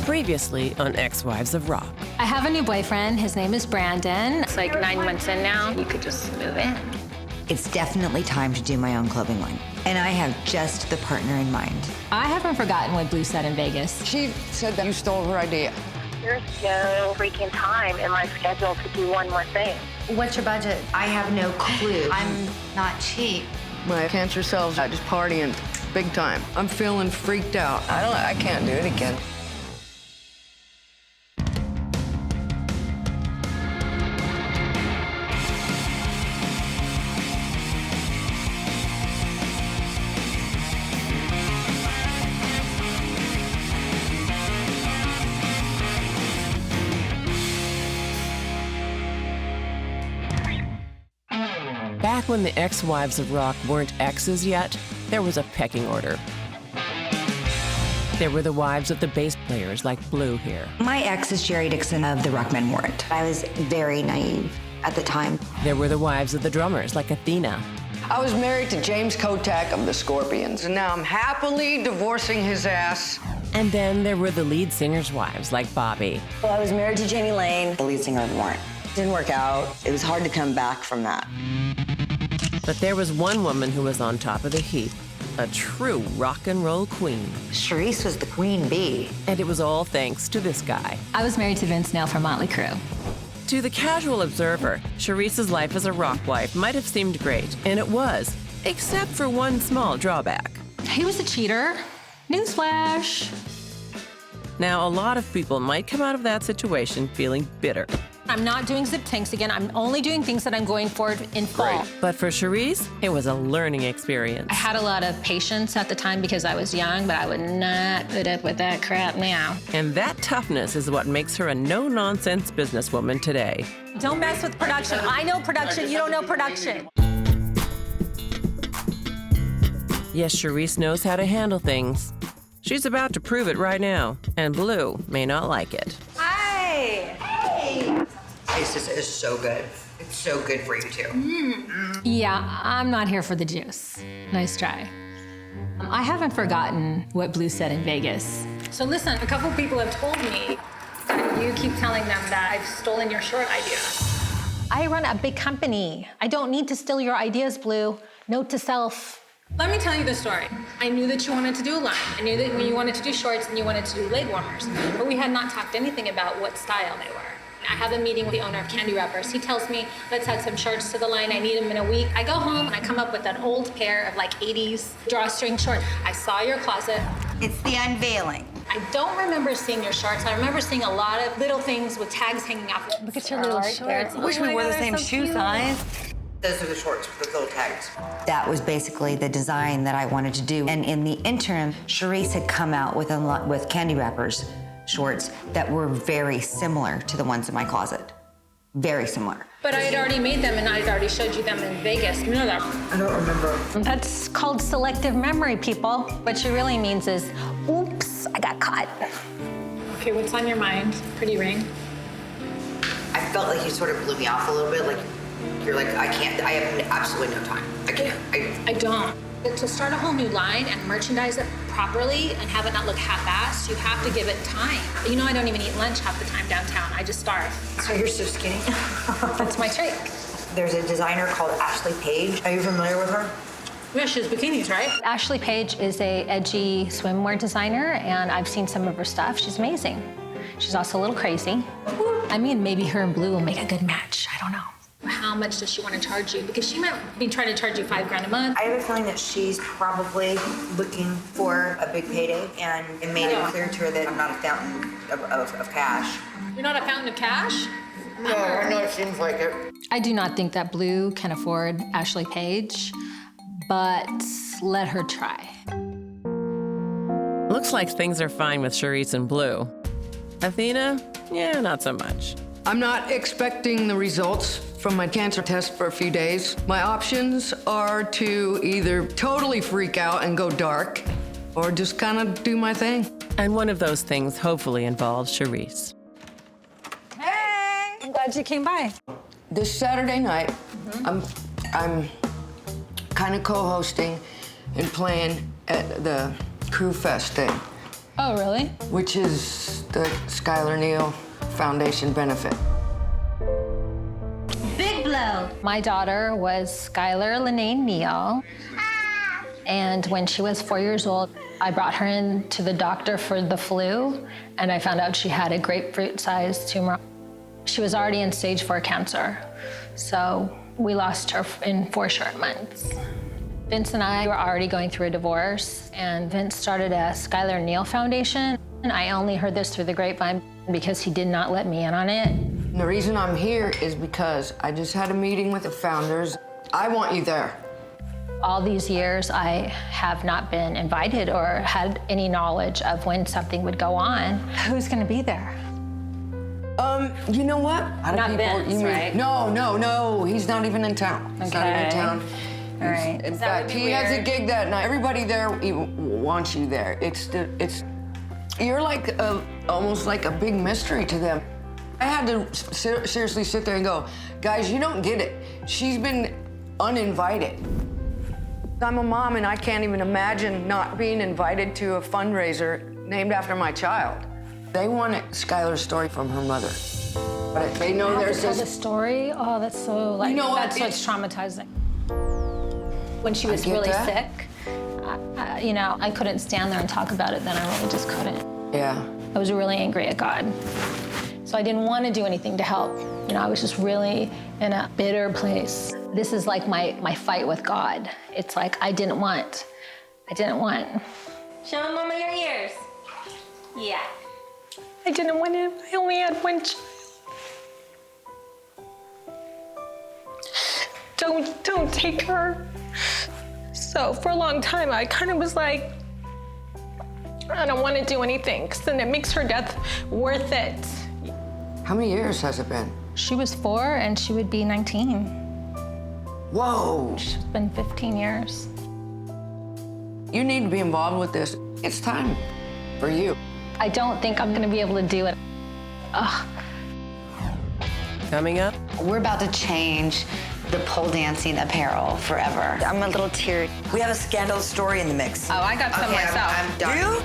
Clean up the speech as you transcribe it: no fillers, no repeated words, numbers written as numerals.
Previously on Ex-Wives of Rock. I have a new boyfriend. His name is Brandon. It's like 9 months in now. You could just move in. It's definitely time to do my own clothing line. And I have just the partner in mind. I haven't forgotten what Blue said in Vegas. She said that you stole her idea. There's no freaking time in my schedule to do one more thing. What's your budget? I have no clue. I'm not cheap. My cancer cells are just partying big time. I'm feeling freaked out. I can't do it again. Back when the Ex-Wives of Rock weren't exes yet, there was a pecking order. There were the wives of the bass players like Blue here. My ex is Jerry Dixon of the Rockmen Weren't. I was very naive at the time. There were the wives of the drummers like Athena. I was married to James Kotak of the Scorpions, and now I'm happily divorcing his ass. And then there were the lead singer's wives like Bobby. Well, I was married to Jamie Lane, the lead singer of Warrant. Didn't work out. It was hard to come back from that. But there was one woman who was on top of the heap, a true rock and roll queen. Charisse was the queen bee. And it was all thanks to this guy. I was married to Vince Neil from Motley Crue. To the casual observer, Charisse's life as a rock wife might have seemed great, and it was, except for one small drawback. He was a cheater. Newsflash. Now, a lot of people might come out of that situation feeling bitter. I'm not doing zip tanks again. I'm only doing things that I'm going for in fall. But for Charisse, it was a learning experience. I had a lot of patience at the time because I was young, but I would not put up with that crap now. And that toughness is what makes her a no-nonsense businesswoman today. Don't mess with production. I know production. You don't know production. Yes, Charisse knows how to handle things. She's about to prove it right now, and Blue may not like it. Hi. This is so good. It's so good for you too. Yeah, I'm not here for the juice. Nice try. I haven't forgotten what Blue said in Vegas. So listen, a couple people have told me that you keep telling them that I've stolen your short idea. I run a big company. I don't need to steal your ideas, Blue. Note to self. Let me tell you the story. I knew that you wanted to do a line. I knew that you wanted to do shorts and you wanted to do leg warmers, but we had not talked anything about what style they were. I have a meeting with the owner of Candy Wrappers. He tells me, let's add some shorts to the line. I need them in a week. I go home and I come up with an old pair of like 80s drawstring shorts. I saw your closet. It's the unveiling. I don't remember seeing your shorts. I remember seeing a lot of little things with tags hanging off. Look at your little shorts. I wish we wore the same shoe size. Those are the shorts with the little tags. That was basically the design that I wanted to do. And in the interim, Charisse had come out with Candy Wrappers shorts that were very similar to the ones in my closet. Very similar. But I had already made them and I had already showed you them in Vegas. You know that? I don't remember. That's called selective memory, people. What she really means is, oops, I got caught. Okay, what's on your mind? Pretty ring? I felt like you sort of blew me off a little bit. Like, you're like, I have absolutely no time. I can't. I don't. But to start a whole new line and merchandise it properly and have it not look half-assed, you have to give it time. You know I don't even eat lunch half the time downtown. I just starve. So you're so skinny. That's my trick. There's a designer called Ashley Page. Are you familiar with her? Yeah, she has bikinis, right? Ashley Page is a edgy swimwear designer, and I've seen some of her stuff. She's amazing. She's also a little crazy. I mean, maybe her and Blue will make a good match. I don't know. How much does she want to charge you? Because she might be trying to charge you $5,000 a month. I have a feeling that she's probably looking for a big payday, and it made it clear to her that I'm not a fountain of cash. You're not a fountain of cash? No, I know it seems like it. I do not think that Blue can afford Ashley Page, but let her try. Looks like things are fine with Charisse and Blue. Athena? Yeah, not so much. I'm not expecting the results from my cancer test for a few days. My options are to either totally freak out and go dark, or just kind of do my thing. And one of those things hopefully involves Charisse. Hey! I'm glad you came by. This Saturday night, I'm kind of co-hosting and playing at the Crew Fest thing. Oh, really? which is the Skylar Neal Foundation benefit. Big blow. My daughter was Skylar Lene Neal. And when she was 4 years old, I brought her in to the doctor for the flu, and I found out she had a grapefruit-sized tumor. She was already in stage 4 cancer, so we lost her in 4 short months. Vince and I were already going through a divorce, and Vince started a Skylar Neal Foundation, and I only heard this through the grapevine because he did not let me in on it. And the reason I'm here is because I just had a meeting with the founders. I want you there. All these years, I have not been invited or had any knowledge of when something would go on. Who's gonna be there? You know what? Not Vince, right? No, he's not even in town. He's not even in Okay. town. All right. In That fact, would be he has a weird. gig that night. Everybody there wants you there. You're like almost like a big mystery to them. I had to seriously sit there and go, guys, you don't get it. She's been uninvited. I'm a mom and I can't even imagine not being invited to a fundraiser named after my child. They wanted Skylar's story from her mother. But they know there's Tell the this. story. Oh, that's so like know what? that's what's traumatizing. When she was get really that. sick, I couldn't stand there and talk about it. Then I really just couldn't. Yeah. I was really angry at God, so I didn't want to do anything to help. I was just really in a bitter place. This is like my fight with God. It's like I didn't want. Show Mama your ears. Yeah. I didn't want him. I only had one child. Don't take her. So for a long time, I kind of was like, I don't want to do anything, because then it makes her death worth it. How many years has it been? She was 4 and she would be 19. Whoa. It's been 15 years. You need to be involved with this. It's time for you. I don't think I'm gonna be able to do it. Ugh. Coming up, We're about to change the pole dancing apparel forever. I'm a little teary. We have a scandalous story in the mix. Oh, I got some myself. I'm done. You?